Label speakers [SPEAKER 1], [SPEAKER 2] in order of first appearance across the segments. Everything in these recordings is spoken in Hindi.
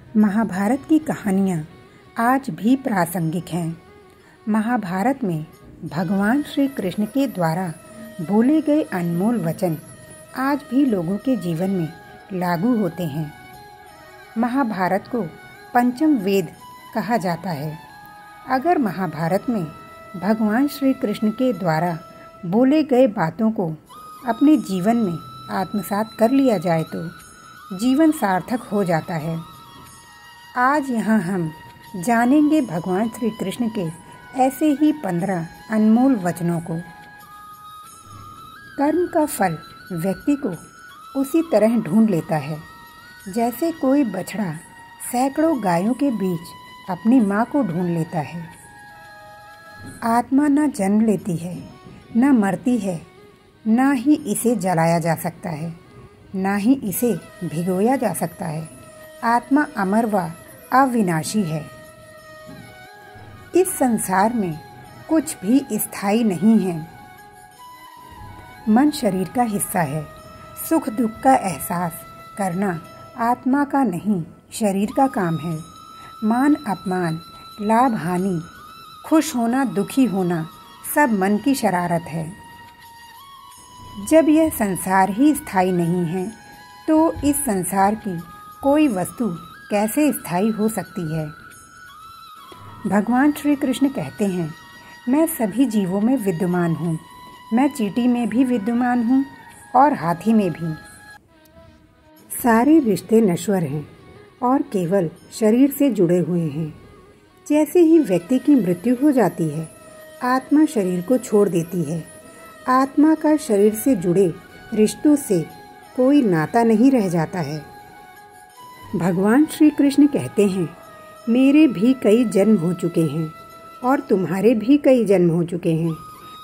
[SPEAKER 1] महाभारत की कहानियाँ आज भी प्रासंगिक हैं। महाभारत में भगवान श्री कृष्ण के द्वारा बोले गए अनमोल वचन आज भी लोगों के जीवन में लागू होते हैं। महाभारत को पंचम वेद कहा जाता है। अगर महाभारत में भगवान श्री कृष्ण के द्वारा बोले गए बातों को अपने जीवन में आत्मसात कर लिया जाए तो जीवन सार्थक हो जाता है। आज यहाँ हम जानेंगे भगवान श्री कृष्ण के ऐसे ही 15 अनमोल वचनों को। कर्म का फल व्यक्ति को उसी तरह ढूंढ लेता है जैसे कोई बछड़ा सैकड़ों गायों के बीच अपनी माँ को ढूंढ लेता है। आत्मा न जन्म लेती है, न मरती है, न ही इसे जलाया जा सकता है, न ही इसे भिगोया जा सकता है। आत्मा अमर व अविनाशी है। इस संसार में कुछ भी स्थायी नहीं है। मन शरीर का हिस्सा है। सुख दुख का एहसास करना आत्मा का नहीं, शरीर का काम है। मान अपमान, लाभ हानि, खुश होना दुखी होना सब मन की शरारत है। जब यह संसार ही स्थायी नहीं है तो इस संसार की कोई वस्तु कैसे स्थायी हो सकती है। भगवान श्री कृष्ण कहते हैं, मैं सभी जीवों में विद्यमान हूँ। मैं चींटी में भी विद्यमान हूँ और हाथी में भी। सारे रिश्ते नश्वर हैं और केवल शरीर से जुड़े हुए हैं। जैसे ही व्यक्ति की मृत्यु हो जाती है, आत्मा शरीर को छोड़ देती है। आत्मा का शरीर से जुड़े रिश्तों से कोई नाता नहीं रह जाता है। भगवान श्री कृष्ण कहते हैं, मेरे भी कई जन्म हो चुके हैं और तुम्हारे भी कई जन्म हो चुके हैं।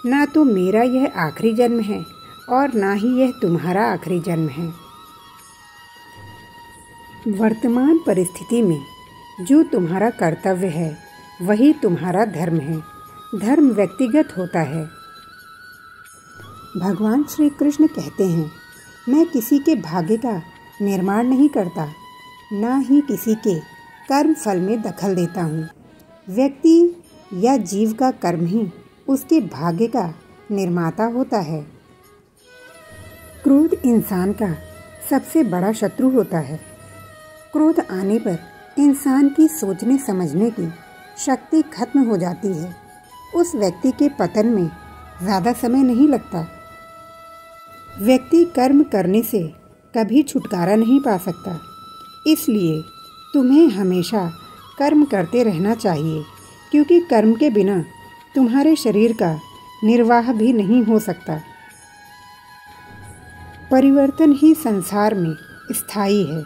[SPEAKER 1] ना तो मेरा यह आखिरी जन्म है और ना ही यह तुम्हारा आखिरी जन्म है। वर्तमान परिस्थिति में जो तुम्हारा कर्तव्य है वही तुम्हारा धर्म है। धर्म व्यक्तिगत होता है। भगवान श्री कृष्ण कहते हैं, मैं किसी के भाग्य का निर्माण नहीं करता, ना ही किसी के कर्म फल में दखल देता हूँ। व्यक्ति या जीव का कर्म ही उसके भाग्य का निर्माता होता है। क्रोध इंसान का सबसे बड़ा शत्रु होता है। क्रोध आने पर इंसान की सोचने समझने की शक्ति खत्म हो जाती है। उस व्यक्ति के पतन में ज़्यादा समय नहीं लगता। व्यक्ति कर्म करने से कभी छुटकारा नहीं पा सकता। इसलिए तुम्हें हमेशा कर्म करते रहना चाहिए, क्योंकि कर्म के बिना तुम्हारे शरीर का निर्वाह भी नहीं हो सकता। परिवर्तन ही संसार में स्थायी है,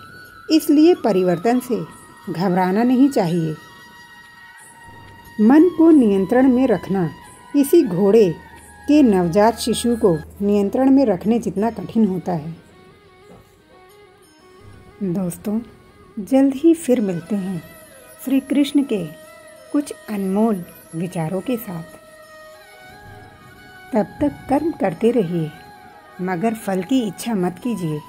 [SPEAKER 1] इसलिए परिवर्तन से घबराना नहीं चाहिए। मन को नियंत्रण में रखना किसी घोड़े के नवजात शिशु को नियंत्रण में रखने जितना कठिन होता है। दोस्तों, जल्द ही फिर मिलते हैं श्री कृष्ण के कुछ अनमोल विचारों के साथ। तब तक कर्म करते रहिए, मगर फल की इच्छा मत कीजिए।